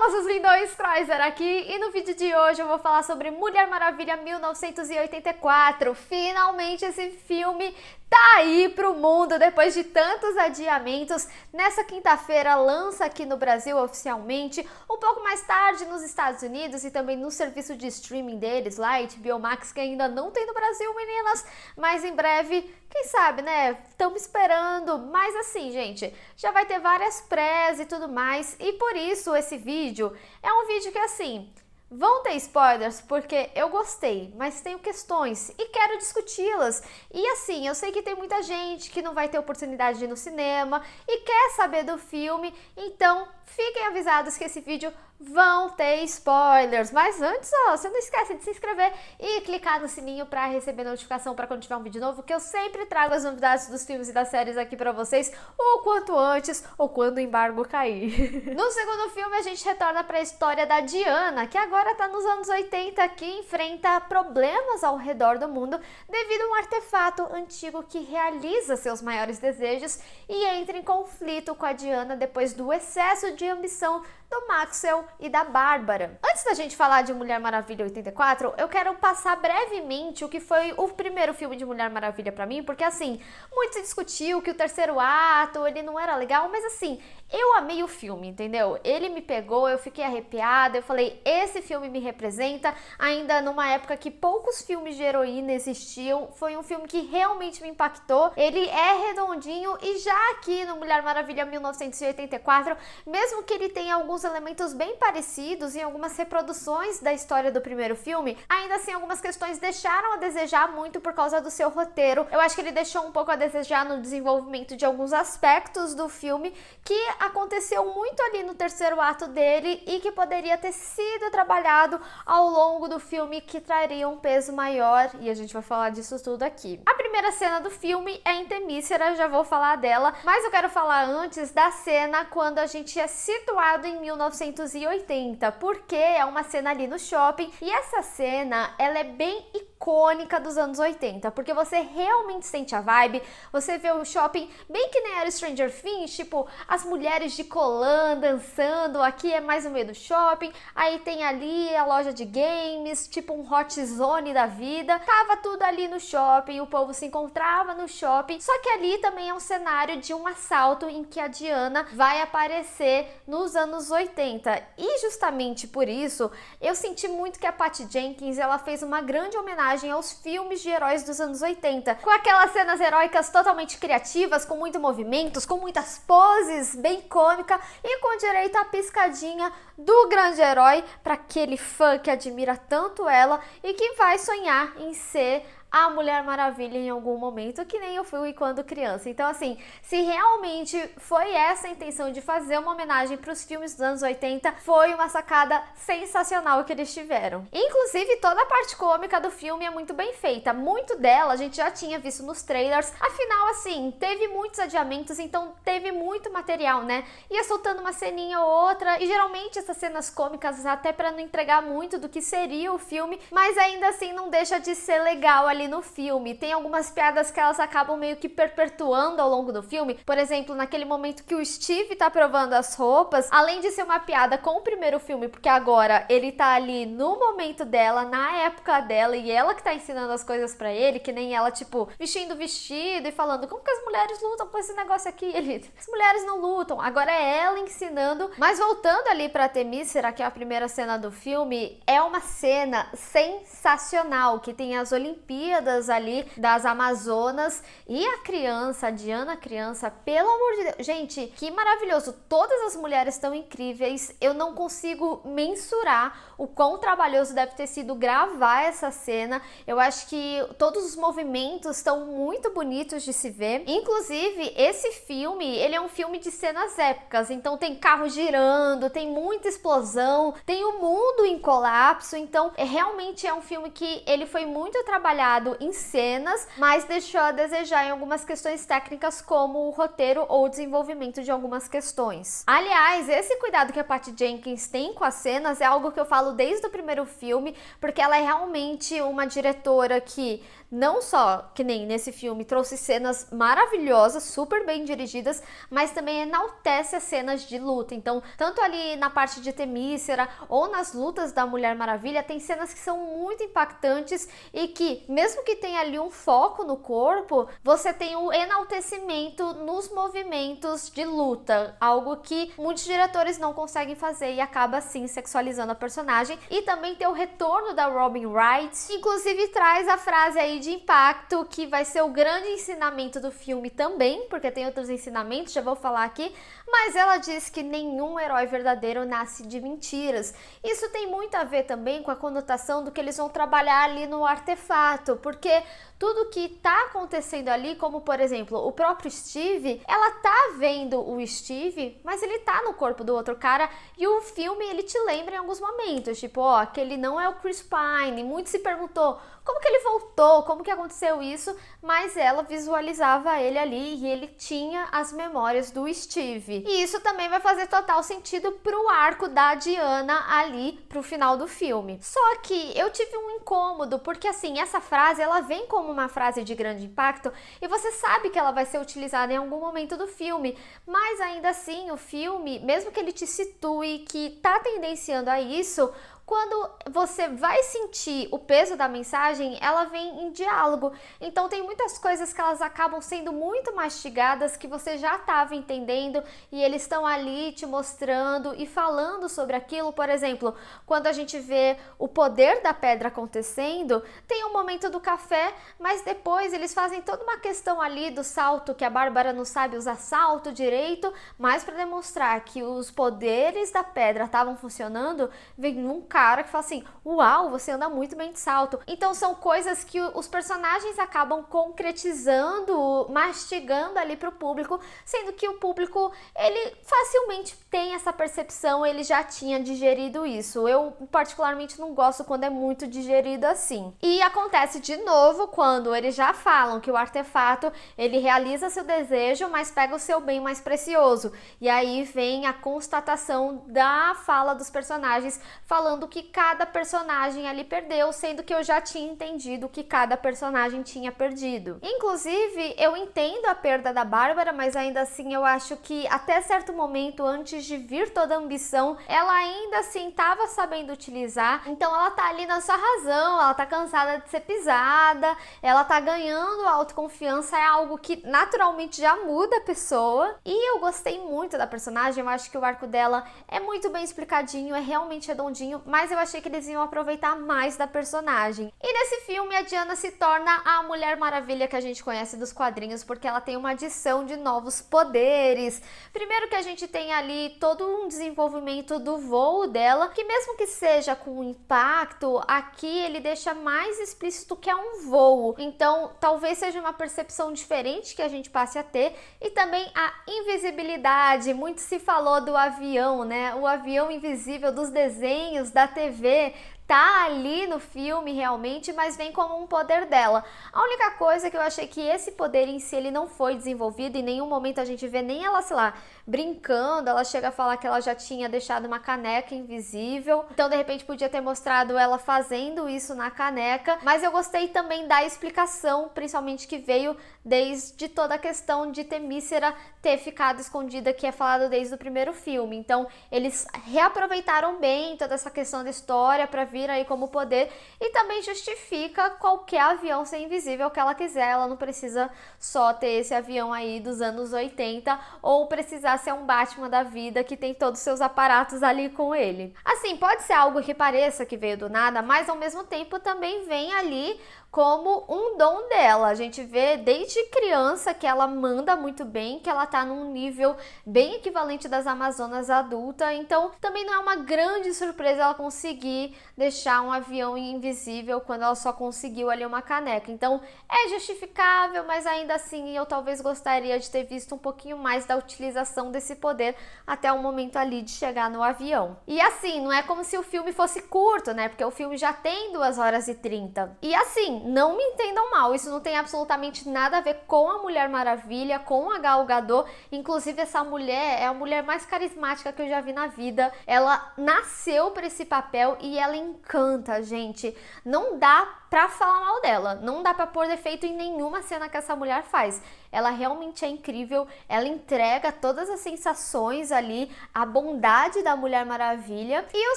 famosos lindões, Croiser aqui, e no vídeo de hoje eu vou falar sobre Mulher Maravilha 1984. Finalmente esse filme tá aí pro mundo depois de tantos adiamentos. Nessa quinta-feira lança aqui no Brasil oficialmente, um pouco mais tarde nos Estados Unidos e também no serviço de streaming deles lá, HBO Max, que ainda não tem no Brasil, meninas, mas em breve, quem sabe, né? Estamos esperando, mas assim, gente, já vai ter várias prés e tudo mais, e por isso esse vídeo é um vídeo que assim, vão ter spoilers porque eu gostei, mas tenho questões e quero discuti-las. E assim, eu sei que tem muita gente que não vai ter oportunidade de ir no cinema e quer saber do filme, então fiquem avisados que esse vídeo vão ter spoilers. Mas antes, ó, você não esquece de se inscrever e clicar no sininho para receber notificação para quando tiver um vídeo novo, que eu sempre trago as novidades dos filmes e das séries aqui para vocês, o quanto antes ou quando o embargo cair. No segundo filme a gente retorna para a história da Diana, que agora tá nos anos 80, que enfrenta problemas ao redor do mundo devido a um artefato antigo que realiza seus maiores desejos e entra em conflito com a Diana depois do excesso de ambição do Maxwell e da Bárbara. Antes da gente falar de Mulher Maravilha 84, eu quero passar brevemente o que foi o primeiro filme de Mulher Maravilha pra mim, porque assim, muito se discutiu que o terceiro ato, ele não era legal, mas assim, eu amei o filme, entendeu? Ele me pegou, eu fiquei arrepiada, eu falei, esse filme me representa, ainda numa época que poucos filmes de heroína existiam, foi um filme que realmente me impactou, ele é redondinho e já aqui no Mulher Maravilha 1984, mesmo que ele tenha alguns elementos bem parecidos em algumas reproduções da história do primeiro filme, ainda assim algumas questões deixaram a desejar muito por causa do seu roteiro. Eu acho que ele deixou um pouco a desejar no desenvolvimento de alguns aspectos do filme que aconteceu muito ali no terceiro ato dele e que poderia ter sido trabalhado ao longo do filme, que traria um peso maior, e a gente vai falar disso tudo aqui. A primeira cena do filme é em Temícera, já vou falar dela, mas eu quero falar antes da cena quando a gente é situado em 1980, porque é uma cena ali no shopping, e essa cena, ela é bem icônica dos anos 80, porque você realmente sente a vibe, você vê o shopping bem que nem era Stranger Things, tipo, as mulheres de colã dançando, aqui é mais no meio do shopping, aí tem ali a loja de games, tipo um hot zone da vida, tava tudo ali no shopping, o povo se encontrava no shopping, só que ali também é um cenário de um assalto em que a Diana vai aparecer nos anos 80, e justamente por isso, eu senti muito que a Patty Jenkins, ela fez uma grande homenagem aos filmes de heróis dos anos 80, com aquelas cenas heróicas totalmente criativas, com muito movimentos, com muitas poses, bem cômica e com direito à piscadinha do grande herói para aquele fã que admira tanto ela e que vai sonhar em ser a Mulher Maravilha em algum momento, que nem eu fui quando criança. Então assim, se realmente foi essa a intenção de fazer uma homenagem para os filmes dos anos 80, foi uma sacada sensacional que eles tiveram. Inclusive, toda a parte cômica do filme é muito bem feita. Muito dela a gente já tinha visto nos trailers. Afinal, assim, teve muitos adiamentos, então teve muito material, né? Ia soltando uma ceninha ou outra, e geralmente essas cenas cômicas, até para não entregar muito do que seria o filme, mas ainda assim não deixa de ser legal ali no filme. Tem algumas piadas que elas acabam meio que perpetuando ao longo do filme. Por exemplo, naquele momento que o Steve tá provando as roupas, além de ser uma piada com o primeiro filme, porque agora ele tá ali no momento dela, na época dela, e ela que tá ensinando as coisas pra ele, que nem ela, tipo, vestindo o vestido e falando, como que as mulheres lutam com esse negócio aqui? Ele, as mulheres não lutam. Agora é ela ensinando. Mas voltando ali pra Temícera, que é a primeira cena do filme, é uma cena sensacional, que tem as Olimpíadas ali das Amazonas e a criança, a Diana criança, pelo amor de Deus, gente, que maravilhoso, todas as mulheres estão incríveis, eu não consigo mensurar o quão trabalhoso deve ter sido gravar essa cena, eu acho que todos os movimentos estão muito bonitos de se ver, inclusive esse filme, ele é um filme de cenas épicas, então tem carro girando, tem muita explosão, tem o mundo em colapso, então realmente é um filme que ele foi muito trabalhado em cenas, mas deixou a desejar em algumas questões técnicas, como o roteiro ou o desenvolvimento de algumas questões. Aliás, esse cuidado que a Patty Jenkins tem com as cenas é algo que eu falo desde o primeiro filme, porque ela é realmente uma diretora que não só, que nem nesse filme, trouxe cenas maravilhosas, super bem dirigidas, mas também enaltece as cenas de luta. Então, tanto ali na parte de Temícera ou nas lutas da Mulher Maravilha, tem cenas que são muito impactantes e que, mesmo que tenha ali um foco no corpo, você tem o enaltecimento nos movimentos de luta, algo que muitos diretores não conseguem fazer e acaba assim sexualizando a personagem. E também tem o retorno da Robin Wright, inclusive traz a frase aí de impacto que vai ser o grande ensinamento do filme também, porque tem outros ensinamentos, já vou falar aqui, mas ela diz que nenhum herói verdadeiro nasce de mentiras. Isso tem muito a ver também com a conotação do que eles vão trabalhar ali no artefato, porque tudo que tá acontecendo ali, como por exemplo, o próprio Steve, ela tá vendo o Steve, mas ele tá no corpo do outro cara e o filme ele te lembra em alguns momentos, tipo, ó, que ele não é o Chris Pine. Muito se perguntou como que ele voltou, como que aconteceu isso, mas ela visualizava ele ali e ele tinha as memórias do Steve. E isso também vai fazer total sentido pro arco da Diana ali pro final do filme. Só que eu tive um incômodo, porque assim, essa frase ela vem como uma frase de grande impacto e você sabe que ela vai ser utilizada em algum momento do filme, mas ainda assim o filme, mesmo que ele te situe que tá tendenciando a isso, quando você vai sentir o peso da mensagem, ela vem em diálogo. Então tem muitas coisas que elas acabam sendo muito mastigadas que você já estava entendendo e eles estão ali te mostrando e falando sobre aquilo. Por exemplo, quando a gente vê o poder da pedra acontecendo, tem um momento do café, mas depois eles fazem toda uma questão ali do salto, que a Bárbara não sabe usar salto direito, mas para demonstrar que os poderes da pedra estavam funcionando, vem um cara que fala assim, uau, você anda muito bem de salto. Então são coisas que os personagens acabam concretizando, mastigando ali pro público, sendo que o público, ele facilmente tem essa percepção, ele já tinha digerido isso. Eu particularmente não gosto quando é muito digerido assim. E acontece de novo quando eles já falam que o artefato, ele realiza seu desejo, mas pega o seu bem mais precioso. E aí vem a constatação da fala dos personagens, falando que cada personagem ali perdeu, sendo que eu já tinha entendido que cada personagem tinha perdido. Inclusive, eu entendo a perda da Bárbara, mas ainda assim eu acho que até certo momento, antes de vir toda a ambição, ela ainda assim estava sabendo utilizar. Então ela tá ali na sua razão, ela tá cansada de ser pisada, ela tá ganhando autoconfiança, é algo que naturalmente já muda a pessoa. E eu gostei muito da personagem, eu acho que o arco dela é muito bem explicadinho, é realmente redondinho, mas eu achei que eles iam aproveitar mais da personagem. E nesse filme a Diana se torna a Mulher Maravilha que a gente conhece dos quadrinhos, porque ela tem uma adição de novos poderes. Primeiro que a gente tem ali todo um desenvolvimento do voo dela, que mesmo que seja com impacto, aqui ele deixa mais explícito que é um voo. Então talvez seja uma percepção diferente que a gente passe a ter. E também a invisibilidade, muito se falou do avião, né? O avião invisível dos desenhos, da TV, tá ali no filme realmente, mas vem como um poder dela. A única coisa que eu achei que esse poder em si ele não foi desenvolvido, em nenhum momento a gente vê nem ela, sei lá, brincando, ela chega a falar que ela já tinha deixado uma caneca invisível, então de repente podia ter mostrado ela fazendo isso na caneca, mas eu gostei também da explicação, principalmente que veio desde toda a questão de Temícera ter ficado escondida, que é falado desde o primeiro filme. Então eles reaproveitaram bem toda essa questão da história para vir aí como poder, e também justifica qualquer avião ser invisível que ela quiser. Ela não precisa só ter esse avião aí dos anos 80 ou precisar ser um Batman da vida que tem todos os seus aparatos ali com ele. Assim, pode ser algo que pareça que veio do nada, mas ao mesmo tempo também vem ali como um dom dela. A gente vê desde criança que ela manda muito bem, que ela tá num nível bem equivalente das Amazonas adulta, então também não é uma grande surpresa ela conseguir deixar um avião invisível quando ela só conseguiu ali uma caneca. Então é justificável, mas ainda assim eu talvez gostaria de ter visto um pouquinho mais da utilização desse poder até o momento ali de chegar no avião. E assim, não é como se o filme fosse curto, né? Porque o filme já tem 2 horas e 30. E assim, assim, não me entendam mal, isso não tem absolutamente nada a ver com a Mulher Maravilha, com a Gal Gadot. Inclusive, essa mulher é a mulher mais carismática que eu já vi na vida. Ela nasceu para esse papel e ela encanta, gente. Não dá pra falar mal dela, não dá pra pôr defeito em nenhuma cena que essa mulher faz. Ela realmente é incrível, ela entrega todas as sensações ali, a bondade da Mulher Maravilha, e o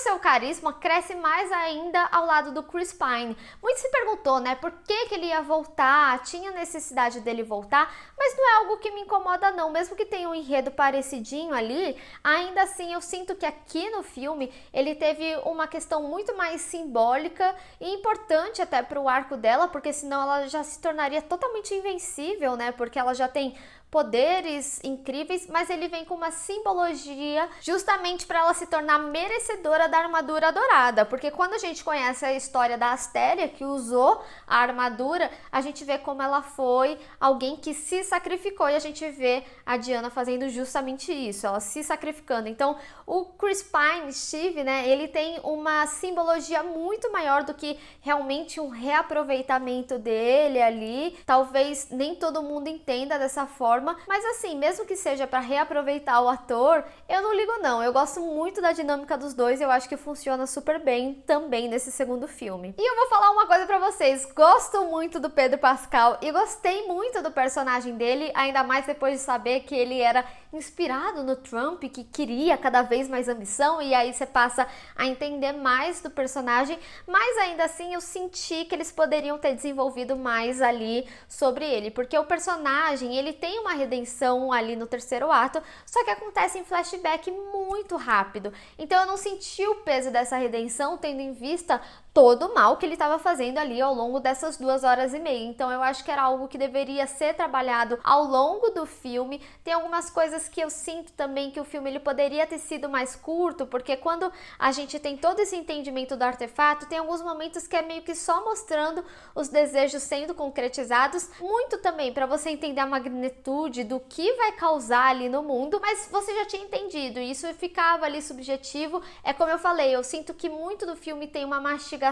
seu carisma cresce mais ainda ao lado do Chris Pine. Muito se perguntou, né, por que ele ia voltar, tinha necessidade dele voltar, mas não é algo que me incomoda não, mesmo que tenha um enredo parecidinho ali, ainda assim eu sinto que aqui no filme ele teve uma questão muito mais simbólica e importante até para o arco dela, porque senão ela já se tornaria totalmente invencível, né, porque ela já tem poderes incríveis, mas ele vem com uma simbologia justamente para ela se tornar merecedora da armadura dourada, porque quando a gente conhece a história da Astéria, que usou a armadura, a gente vê como ela foi alguém que se sacrificou, e a gente vê a Diana fazendo justamente isso, ela se sacrificando. Então o Chris Pine, Steve, né, ele tem uma simbologia muito maior do que realmente um reaproveitamento dele ali. Talvez nem todo mundo entenda dessa forma, mas assim, mesmo que seja para reaproveitar o ator, eu não ligo não. Eu gosto muito da dinâmica dos dois, eu acho que funciona super bem também nesse segundo filme. E eu vou falar uma coisa para vocês, gosto muito do Pedro Pascal e gostei muito do personagem dele, ainda mais depois de saber que ele era inspirado no Trump, que queria cada vez mais ambição, e aí você passa a entender mais do personagem, mas ainda assim eu senti que eles poderiam ter desenvolvido mais ali sobre ele, porque o personagem, ele tem uma redenção ali no terceiro ato, só que acontece em flashback muito rápido, então eu não senti o peso dessa redenção, tendo em vista todo o mal que ele estava fazendo ali ao longo dessas 2 horas e meia. Então eu acho que era algo que deveria ser trabalhado ao longo do filme. Tem algumas coisas que eu sinto também que o filme ele poderia ter sido mais curto, porque quando a gente tem todo esse entendimento do artefato, tem alguns momentos que é meio que só mostrando os desejos sendo concretizados, muito também para você entender a magnitude do que vai causar ali no mundo, mas você já tinha entendido, e isso ficava ali subjetivo. É como eu falei, eu sinto que muito do filme tem uma mastigação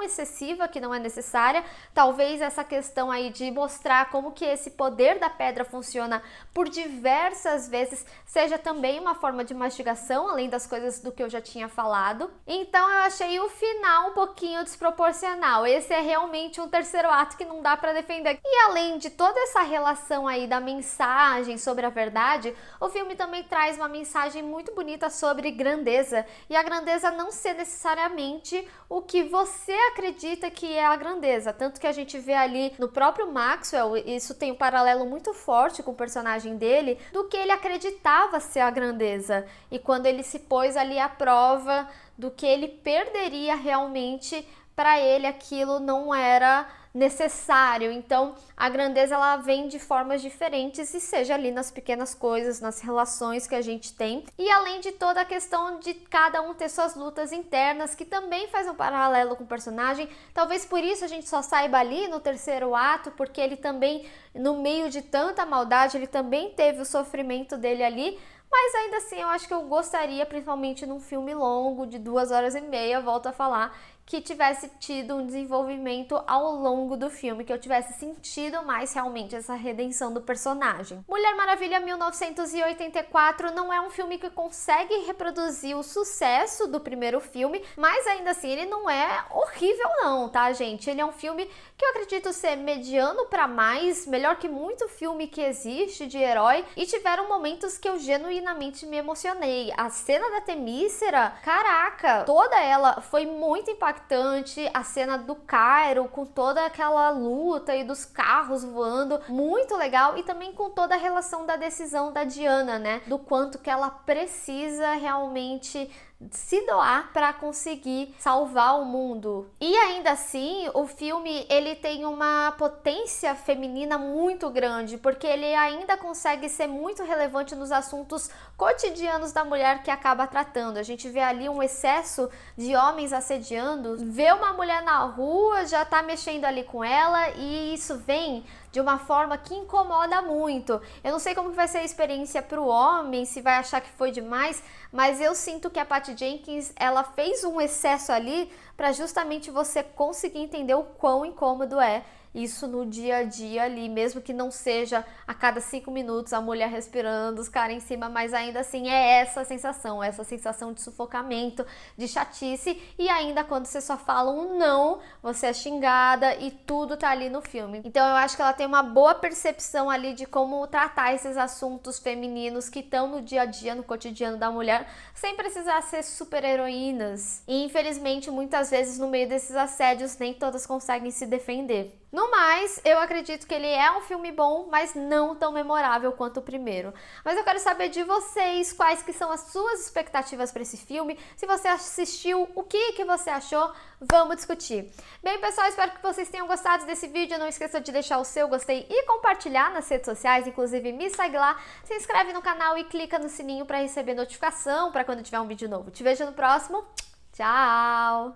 excessiva que não é necessária. Talvez essa questão aí de mostrar como que esse poder da pedra funciona por diversas vezes seja também uma forma de mastigação, além das coisas do que eu já tinha falado. Então eu achei o final um pouquinho desproporcional. Esse é realmente um terceiro ato que não dá para defender. E além de toda essa relação aí da mensagem sobre a verdade, o filme também traz uma mensagem muito bonita sobre grandeza, e a grandeza não ser necessariamente o que você acredita que é a grandeza, tanto que a gente vê ali no próprio Maxwell, isso tem um paralelo muito forte com o personagem dele, do que ele acreditava ser a grandeza, e quando ele se pôs ali à prova do que ele perderia realmente, para ele aquilo não era necessário. Então a grandeza ela vem de formas diferentes, e seja ali nas pequenas coisas, nas relações que a gente tem, e além de toda a questão de cada um ter suas lutas internas, que também faz um paralelo com o personagem. Talvez por isso a gente só saiba ali no terceiro ato, porque ele também, no meio de tanta maldade, ele também teve o sofrimento dele ali. Mas ainda assim eu acho que eu gostaria, principalmente num filme longo de 2 horas e meia, volto a falar, que tivesse tido um desenvolvimento ao longo do filme, que eu tivesse sentido mais realmente essa redenção do personagem. Mulher Maravilha 1984 não é um filme que consegue reproduzir o sucesso do primeiro filme, mas ainda assim ele não é horrível não, tá, gente? Ele é um filme que eu acredito ser mediano para mais, melhor que muito filme que existe de herói, e tiveram momentos que eu genuinamente me emocionei. A cena da Temícera, caraca, toda ela foi muito impactante. A cena do Cairo com toda aquela luta e dos carros voando, muito legal, e também com toda a relação da decisão da Diana, né, do quanto que ela precisa realmente se doar para conseguir salvar o mundo. E ainda assim, o filme ele tem uma potência feminina muito grande, porque ele ainda consegue ser muito relevante nos assuntos cotidianos da mulher que acaba tratando. A gente vê ali um excesso de homens assediando, vê uma mulher na rua, já tá mexendo ali com ela, e isso vem de uma forma que incomoda muito. Eu não sei como que vai ser a experiência para o homem, se vai achar que foi demais, mas eu sinto que a Patty Jenkins, ela fez um excesso ali para justamente você conseguir entender o quão incômodo é isso no dia a dia ali, mesmo que não seja a cada 5 minutos a mulher respirando, os caras em cima, mas ainda assim é essa sensação de sufocamento, de chatice, e ainda quando você só fala um não, você é xingada e tudo tá ali no filme. Então eu acho que ela tem uma boa percepção ali de como tratar esses assuntos femininos que estão no dia a dia, no cotidiano da mulher, sem precisar ser super heroínas. E infelizmente, muitas vezes no meio desses assédios, nem todas conseguem se defender. No mais, eu acredito que ele é um filme bom, mas não tão memorável quanto o primeiro. Mas eu quero saber de vocês quais que são as suas expectativas para esse filme. Se você assistiu, o que você achou? Vamos discutir. Bem, pessoal, espero que vocês tenham gostado desse vídeo. Não esqueça de deixar o seu gostei e compartilhar nas redes sociais. Inclusive, me segue lá, se inscreve no canal e clica no sininho para receber notificação para quando tiver um vídeo novo. Te vejo no próximo. Tchau!